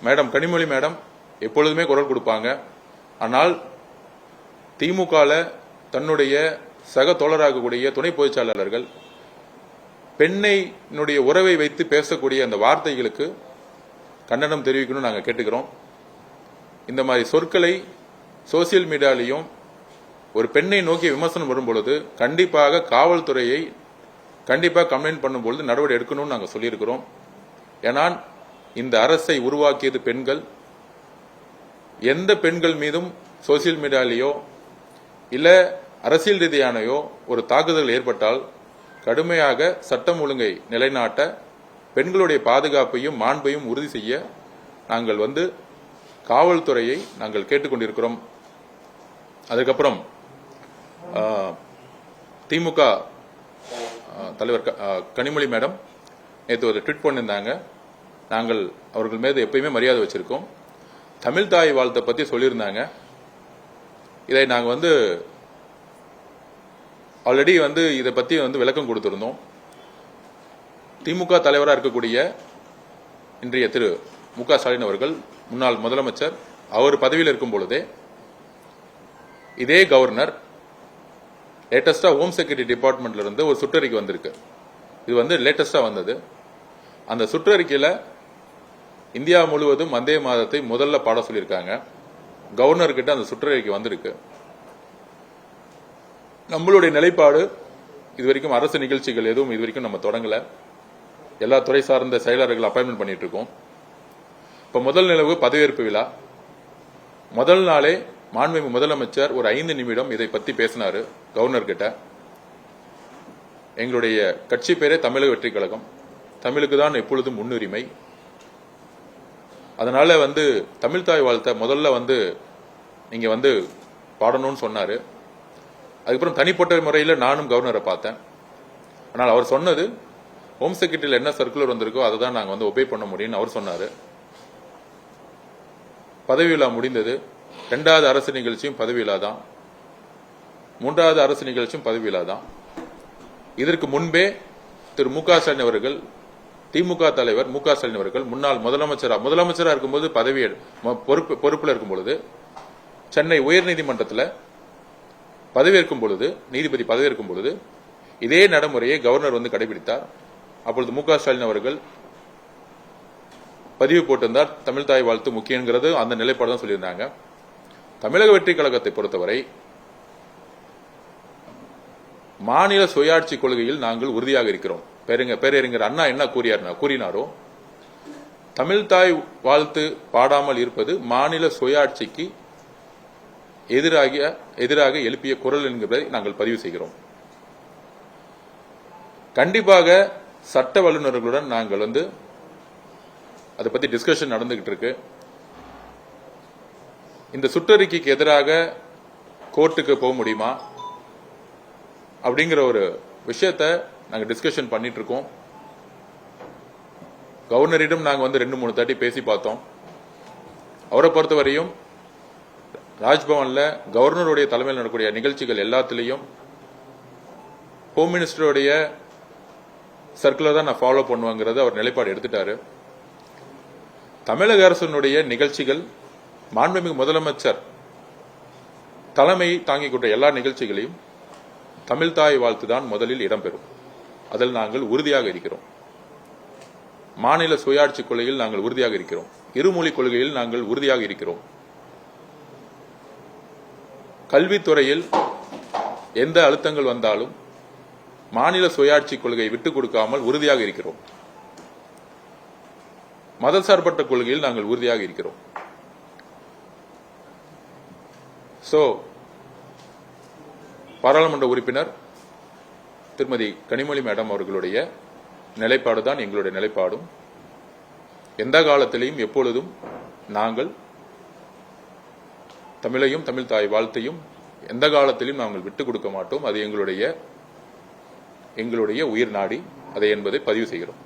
Madam Kanimozhi madam எப்பொழுதுமே குரல் கொடுப்பாங்க. ஆனால் திமுகல தன்னுடைய சக தோழராகக்கூடிய துணை பொதுச்செயலாளர்கள் பெண்ணையினுடைய உறவை வைத்து பேசக்கூடிய அந்த வார்த்தைகளுக்கு கண்டனம் தெரிவிக்கணும் நாங்கள் கேட்டுக்கிறோம். இந்த மாதிரி சொற்களை சோசியல் மீடியாலையும் ஒரு பெண்ணை நோக்கி விமர்சனம் வரும்பொழுது கண்டிப்பாக காவல்துறையை கண்டிப்பாக கம்ப்ளைண்ட் பண்ணும்பொழுது நடவடிக்கை எடுக்கணும்னு நாங்கள் சொல்லியிருக்கிறோம். ஏனால் இந்த அரசை உருவாக்கியது பெண்கள். எந்த பெண்கள் மீதும் சோசியல் மீடியாலேயோ இல்ல அரசியல் ரீதியானையோ ஒரு தாக்குதல் ஏற்பட்டால் கடுமையாக சட்டம் ஒழுங்கை நிலைநாட்ட பெண்களுடைய பாதுகாப்பையும் மாண்பையும் உறுதி செய்ய நாங்கள் காவல்துறையை நாங்கள் கேட்டுக்கொண்டிருக்கிறோம். அதுக்கப்புறம் திமுக தலைவர் கனிமொழி மேடம் நேற்று ஒரு ட்வீட் பண்ணியிருந்தாங்க. நாங்கள் அவர்கள் மீது எப்பயுமே மரியாதை வச்சிருக்கோம். தமிழ் தாய் வாழ்த்தை பத்தி சொல்லியிருந்தாங்க. இதை நாங்கள் ஆல்ரெடி இதை பத்தி விளக்கம் கொடுத்திருந்தோம். திமுக தலைவராக இருக்கக்கூடிய இன்றைய திரு மு.க. ஸ்டாலின் அவர்கள் முன்னாள் முதலமைச்சர் அவர் பதவியில் இருக்கும் பொழுதே இதே கவர்னர் லேட்டஸ்டா ஹோம் செக்யூரிட்டி டிபார்ட்மெண்ட்ல இருந்து ஒரு சுற்றறிக்கை வந்திருக்கு. இது லேட்டஸ்டா வந்தது. அந்த சுற்றறிக்கையில இந்தியா முழுவதும் வந்தே மாதத்தை முதல்ல பாட சொல்லியிருக்காங்க. கவர்னர் கிட்ட அந்த சுற்றறிக்கை வந்திருக்கு. நம்மளுடைய நிலைப்பாடு இதுவரைக்கும் அரசு நிகழ்ச்சிகள் எதுவும் இதுவரைக்கும் நம்ம தொடங்கல. எல்லா துறை சார்ந்த செயலாளர்கள் அப்பாயின்மெண்ட் பண்ணிட்டு இருக்கோம். இப்ப முதல் நிலவு பதவியேற்பு விழா முதல் நாளே மாண்புமிகு முதலமைச்சர் ஒரு 5 நிமிடம் இதை பத்தி பேசினாரு கவர்னர் கிட்ட. எங்களுடைய கட்சி பேரே தமிழக வெற்றி கழகம், தமிழுக்கு தான் எப்பொழுதும் முன்னுரிமை. அதனால தமிழ் தாய் வாழ்த்த முதல்ல நீங்க பாடணும்னு சொன்னாரு. அதுக்கப்புறம் தனிப்பட்ட முறையில் நானும் கவர்னரை பார்த்தேன். ஆனால் அவர் சொன்னது ஹோம் செக்ரட்டரியில் என்ன சர்க்குலர் வந்திருக்கோ அதை தான் நாங்கள் ஒபே பண்ண முடியும்னு அவர் சொன்னாரு. பதவி விழா முடிந்தது. 2வது அரசு நிகழ்ச்சியும் பதவி விழா தான். 3வது அரசு நிகழ்ச்சியும் பதவி விழா தான். இதற்கு முன்பே திரு மு.க. ஸ்டாலின் அவர்கள், திமுக தலைவர் மு.க. ஸ்டாலின் அவர்கள் முன்னாள் முதலமைச்சரா இருக்கும்போது பொறுப்புல இருக்கும் பொழுது சென்னை உயர்நீதிமன்றத்தில் பதவியேற்கும் பொழுது, நீதிபதி பதவியேற்கும் பொழுது இதே நடைமுறையை கவர்னர் கடைபிடித்தார். அப்பொழுது மு.க. ஸ்டாலின் அவர்கள் பதிவு போட்டிருந்தார், தமிழ் தாய் வாழ்த்து முக்கியங்கிறது அந்த நிலைப்பாடு தான் சொல்லியிருந்தாங்க. தமிழக வெற்றி கழகத்தை பொறுத்தவரை மாநில சுயாட்சி கொள்கையில் நாங்கள் உறுதியாக இருக்கிறோம். பேரறிஞர் அண்ணா என்ன கூறினாரோ, தமிழ் தாய் வாழ்த்து பாடாமல் இருப்பது மாநில சுயாட்சிக்கு எதிராக எழுப்பிய குரல் என்கிறதை நாங்கள் பதிவு செய்கிறோம். கண்டிப்பாக சட்ட வல்லுநர்களுடன் நாங்கள் அதை பத்தி டிஸ்கஷன் நடந்துகிட்டு இருக்கு. இந்த சுற்றறிக்கைக்கு எதிராக கோர்ட்டுக்கு போக முடியுமா அப்படிங்கிற ஒரு விஷயத்தை நாங்கள் டிஸ்கஷன் பண்ணிட்டு இருக்கோம். கவர்னரிடம் நாங்கள் 2-3 தாட்டி பேசி பார்த்தோம். அவரை பொறுத்தவரையும் ராஜ்பவன்ல கவர்னருடைய தலைமையில் நடக்கக்கூடிய நிகழ்ச்சிகள் எல்லாத்திலையும் ஹோம் மினிஸ்டருடைய சர்க்குலர் தான் நான் ஃபாலோ பண்ணுவாங்கிறது அவர் நிலைப்பாடு எடுத்துட்டாரு. தமிழக அரசினுடைய நிகழ்ச்சிகள் மாண்புமிகு முதலமைச்சர் தலைமை தாங்கிக் கொண்ட எல்லா நிகழ்ச்சிகளையும் தமிழ் தாய் வாழ்த்து தான் முதலில் இடம்பெறும். அதில் நாங்கள் உறுதியாக இருக்கிறோம். மாநில சுயாட்சி கொள்கையில் நாங்கள் உறுதியாக இருக்கிறோம். இருமொழி கொள்கையில் நாங்கள் உறுதியாக இருக்கிறோம். கல்வித்துறையில் எந்த அழுத்தங்கள் வந்தாலும் மாநில சுயாட்சி கொள்கையை விட்டுக் கொடுக்காமல் உறுதியாக இருக்கிறோம். மதசார்பற்ற கொள்கையில் நாங்கள் உறுதியாக இருக்கிறோம். பாராளுமன்ற உறுப்பினர் திருமதி கனிமொழி மேடம் அவர்களுடைய நிலைப்பாடுதான் எங்களுடைய நிலைப்பாடும். எந்த காலத்திலையும் எப்பொழுதும் நாங்கள் தமிழையும் தமிழ் தாய் வாழ்த்தையும் எந்த காலத்திலும் நாங்கள் விட்டுக் கொடுக்க மாட்டோம். அது எங்களுடைய உயிர் நாடி அதை என்பதை பதிவு செய்கிறோம்.